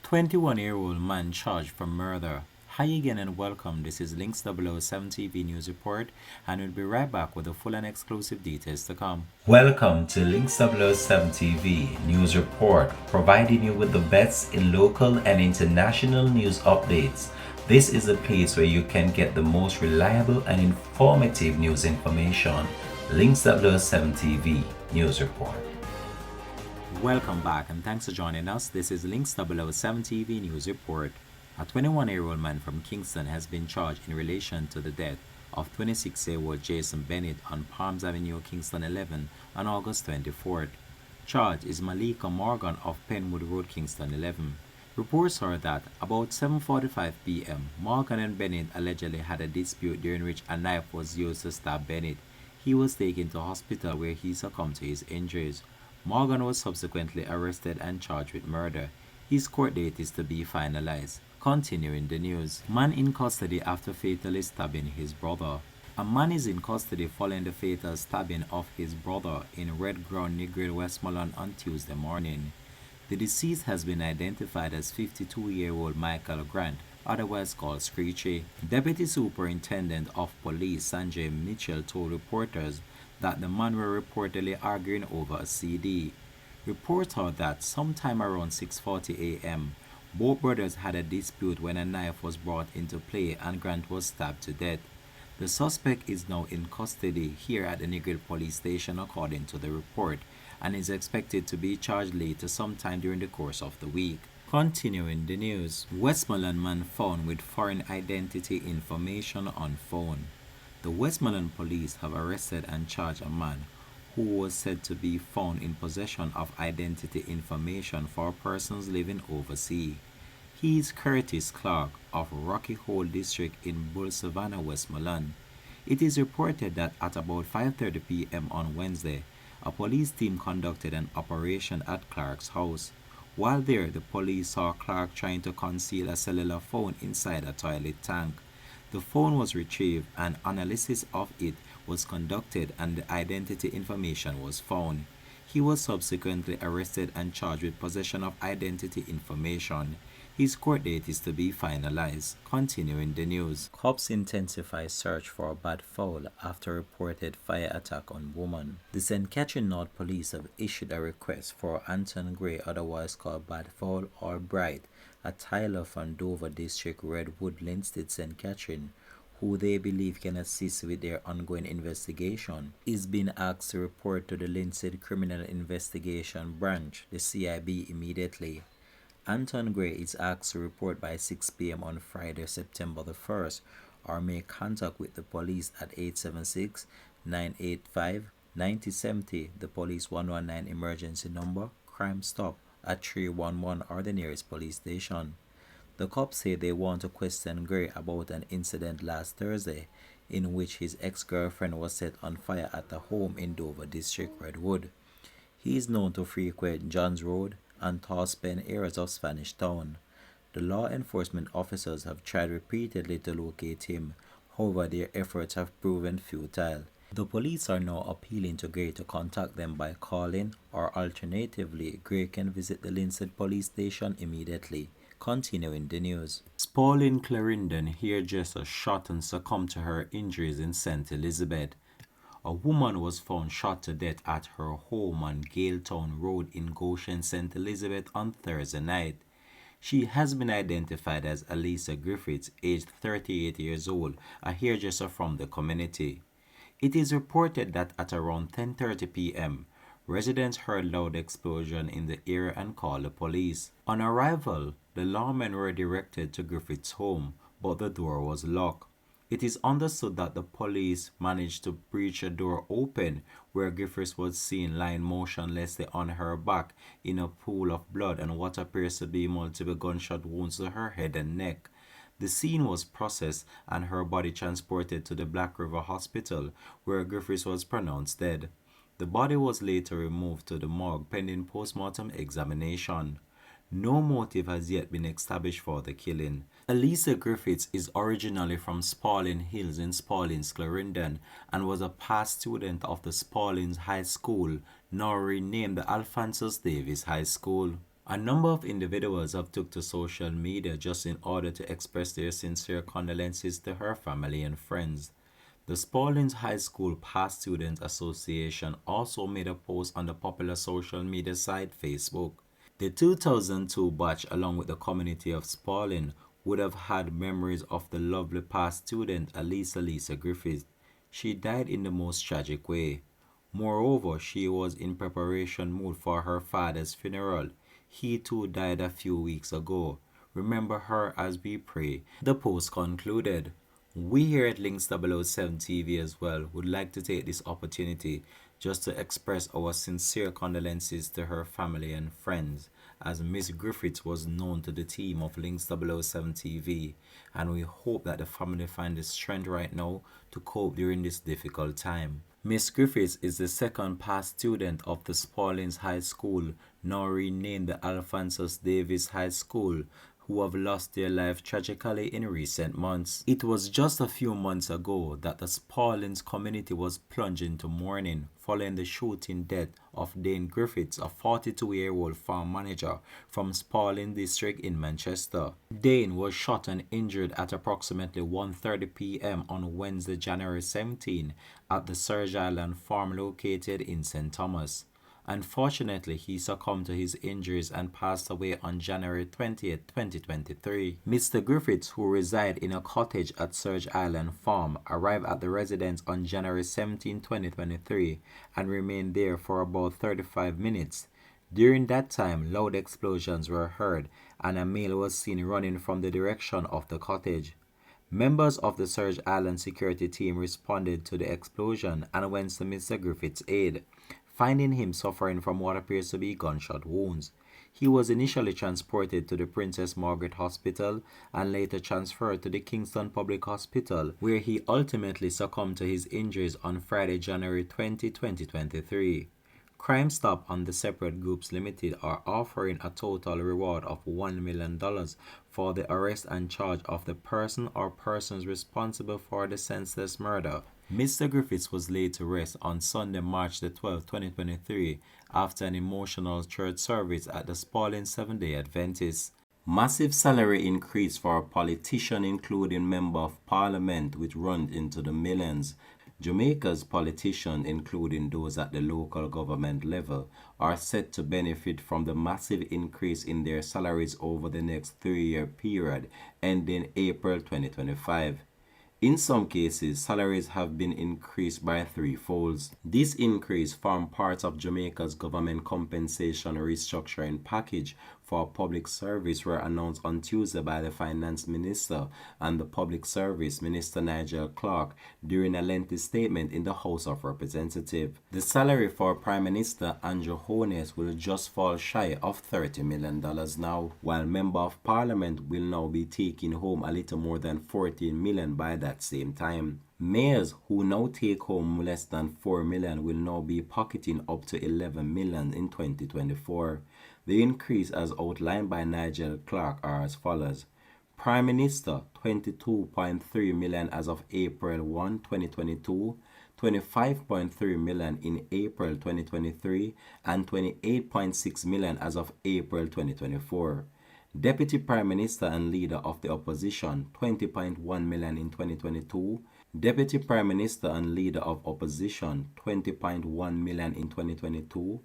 21-year-old man charged for murder. Hi again and welcome. This is Links 007 TV News Report, and we'll be right back with the full and exclusive details to come. Welcome to Links 007 TV News Report, providing you with the best in local and international news updates. This is a place where you can get the most reliable and informative news information. Links 007 TV News Report. Welcome back and thanks for joining us. This is Links 007 TV News Report. A 21-year-old man from Kingston has been charged in relation to the death of 26-year-old Jason Bennett on Palms Avenue, Kingston 11 on August 24th. Charged is Malika Morgan of Penwood Road, Kingston 11. Reports are that about 7:45 p.m., Morgan and Bennett allegedly had a dispute during which a knife was used to stab Bennett. He was taken to hospital where he succumbed to his injuries. Morgan was subsequently arrested and charged with murder. His court date is to be finalized. Continuing the news. Man in custody after fatally stabbing his brother. A man is in custody following the fatal stabbing of his brother in Red Ground, Negril, Westmoreland on Tuesday morning. The deceased has been identified as 52-year-old Michael Grant, otherwise called Screechy. Deputy Superintendent of Police Sanjay Mitchell told reporters that the men were reportedly arguing over a CD. Reports are that sometime around 6:40 a.m., both brothers had a dispute when a knife was brought into play and Grant was stabbed to death. The suspect is now in custody here at the Negril police station according to the report, and is expected to be charged later sometime during the course of the week. Continuing the news. Westmoreland man found with foreign identity information on phone. The Westmoreland police have arrested and charged a man who was said to be found in possession of identity information for persons living overseas. He is Curtis Clark of Rocky Hole District in Bull Savannah, Westmoreland. It is reported that at about 5:30 p.m. on Wednesday, a police team conducted an operation at Clark's house. While there, the police saw Clark trying to conceal a cellular phone inside a toilet tank. The phone was retrieved and analysis of it was conducted and the identity information was found. He was subsequently arrested and charged with possession of identity information. His court date is to be finalized. Continuing the news. Cops intensify search for a bad foul after reported fire attack on woman. The St. Catherine North Police have issued a request for Anton Gray, otherwise called Bad Foul or Bright, a Tyler from Dover District, Redwood, Linstead, St. Catherine, who they believe can assist with their ongoing investigation, is being asked to report to the Linstead Criminal Investigation Branch, the CIB, immediately. Anton Gray is asked to report by 6 p.m. on Friday, September the 1st, or make contact with the police at 876-985-9070, the police 119 emergency number, Crime Stop, at 311 or the nearest police station. The cops say they want to question Gray about an incident last Thursday in which his ex-girlfriend was set on fire at a home in Dover District, Redwood. He is known to frequent Johns Road and Tosspen areas of Spanish Town. The law enforcement officers have tried repeatedly to locate him, however their efforts have proven futile. The police are now appealing to Gray to contact them by calling, or alternatively, Gray can visit the Linstead police station immediately. Continuing the news. Spalding Clarendon hairdresser shot and succumbed to her injuries in St. Elizabeth. A woman was found shot to death at her home on Galetown Road in Goshen, St. Elizabeth on Thursday night. She has been identified as Elisa Griffiths, aged 38 years old, a hairdresser from the community. It is reported that at around 10:30 p.m., residents heard loud explosion in the area and called the police. On arrival, the lawmen were directed to Griffith's home, but the door was locked. It is understood that the police managed to breach a door open where Griffiths was seen lying motionlessly on her back in a pool of blood and what appears to be multiple gunshot wounds to her head and neck. The scene was processed and her body transported to the Black River Hospital where Griffiths was pronounced dead. The body was later removed to the morgue pending post-mortem examination. No motive has yet been established for the killing. Elisa Griffiths is originally from Spalding Hills in Spalding's Clarendon and was a past student of the Spalding's High School, now renamed the Alphonsus Davis High School. A number of individuals have took to social media just in order to express their sincere condolences to her family and friends. The Spalding High School Past Student Association also made a post on the popular social media site Facebook. The 2002 batch, along with the community of Spalding, would have had memories of the lovely past student Lisa Griffith. She died in the most tragic way. Moreover, she was in preparation mode for her father's funeral. He too died a few weeks ago. Remember her as we pray. The post concluded. We here at Links 007 TV as well would like to take this opportunity just to express our sincere condolences to her family and friends, as Miss Griffiths was known to the team of Links 007 TV, and we hope that the family find the strength right now to cope during this difficult time. Miss Griffiths is the second past student of the Spalding High School, now renamed the Alphonsus Davis High School, who have lost their life tragically in recent months. It was just a few months ago that the Spalding community was plunged into mourning following the shooting death of Dane Griffiths, a 42-year-old farm manager from Spalding District in Manchester. Dane was shot and injured at approximately 1:30 p.m. on Wednesday, January 17 at the Surge Island farm located in St. Thomas. Unfortunately, he succumbed to his injuries and passed away on January 20th, 2023. Mr. Griffiths, who reside in a cottage at Surge Island Farm, arrived at the residence on January 17, 2023 and remained there for about 35 minutes. During that time, loud explosions were heard and a male was seen running from the direction of the cottage. Members of the Surge Island security team responded to the explosion and went to Mr. Griffith's aid, finding him suffering from what appears to be gunshot wounds. He was initially transported to the Princess Margaret Hospital and later transferred to the Kingston Public Hospital, where he ultimately succumbed to his injuries on Friday, January 20, 2023. Crime Stop and the Separate Groups Limited are offering a total reward of $1 million for the arrest and charge of the person or persons responsible for the senseless murder. Mr. Griffiths was laid to rest on Sunday, March the 12th, 2023, after an emotional church service at the Spalding Seventh-day Adventist. Massive salary increase for a politician, including Member of Parliament, which runs into the millions. Jamaica's politicians, including those at the local government level, are set to benefit from the massive increase in their salaries over the next 3-year period, ending April 2025. In some cases, salaries have been increased by threefolds. This increase forms part of Jamaica's government compensation restructuring package for public service were announced on Tuesday by the Finance Minister and the Public Service Minister Nigel Clark during a lengthy statement in the House of Representatives. The salary for Prime Minister Andrew Holness will just fall shy of $30 million now, while Member of Parliament will now be taking home a little more than $14 million by that same time. Mayors who now take home less than $4 million will now be pocketing up to $11 million in 2024. The increase as outlined by Nigel Clark are as follows. Prime Minister $22.3 million as of April 1, 2022, $25.3 million in April 2023, and $28.6 million as of April 2024. Deputy Prime Minister and Leader of the Opposition $20.1 million in 2022, Deputy Prime Minister and Leader of Opposition $20.1 million in 2022,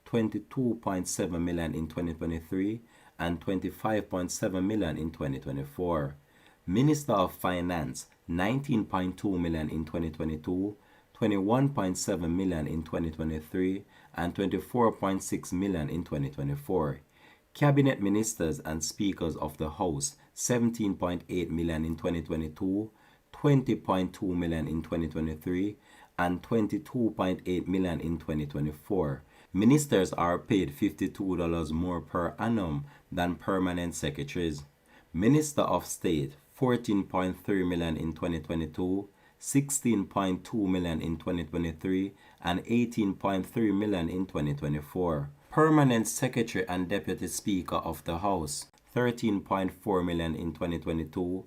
$22.7 million in 2023, and $25.7 million in 2024. Minister of Finance $19.2 million in 2022, $21.7 million in 2023, and $24.6 million in 2024. Cabinet Ministers and Speakers of the House $17.8 million in 2022, $20.2 million in 2023, and $22.8 million in 2024. Ministers are paid $52 more per annum than permanent secretaries. Minister of State $14.3 million in 2022, $16.2 million in 2023, and $18.3 million in 2024. Permanent Secretary and Deputy Speaker of the House $13.4 million in 2022,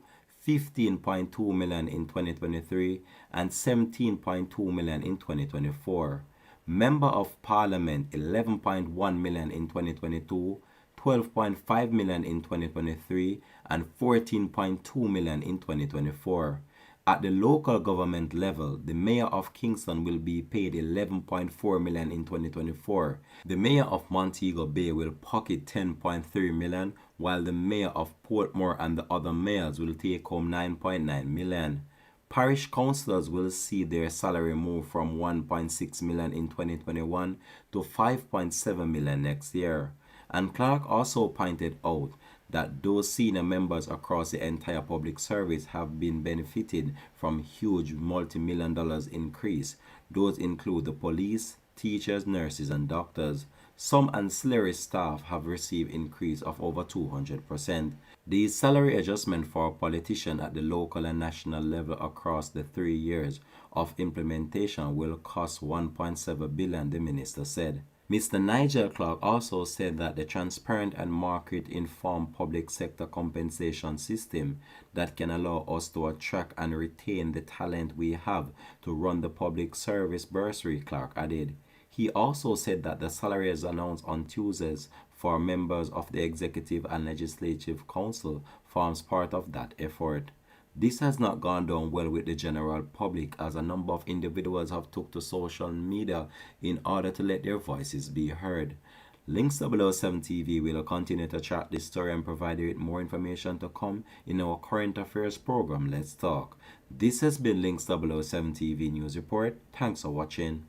$15.2 million in 2023, and $17.2 million in 2024. Member of Parliament $11.1 million in 2022, 12.5 million in 2023 and 14.2 million in 2024. At the local government level, the mayor of Kingston will be paid 11.4 million in 2024. The mayor of Montego Bay will pocket 10.3 million, while the mayor of Portmore and the other mayors will take home 9.9 million. Parish councillors will see their salary move from 1.6 million in 2021 to 5.7 million next year. And Clark also pointed out that those senior members across the entire public service have been benefited from huge multi-million dollars increase. Those include the police, teachers, nurses, and doctors. Some ancillary staff have received increase of over 200%. These salary adjustment for politicians at the local and national level across the 3 years of implementation will cost 1.7 billion, the minister said. Mr. Nigel Clark also said that the transparent and market-informed public sector compensation system that can allow us to attract and retain the talent we have to run the public service bursary, Clark added. He also said that the salaries announced on Tuesdays for members of the Executive and Legislative Council forms part of that effort. This has not gone down well with the general public, as a number of individuals have took to social media in order to let their voices be heard. Links 007 TV will continue to track this story and provide you with more information to come in our current affairs program, Let's Talk. This has been Links 007 TV News Report. Thanks for watching.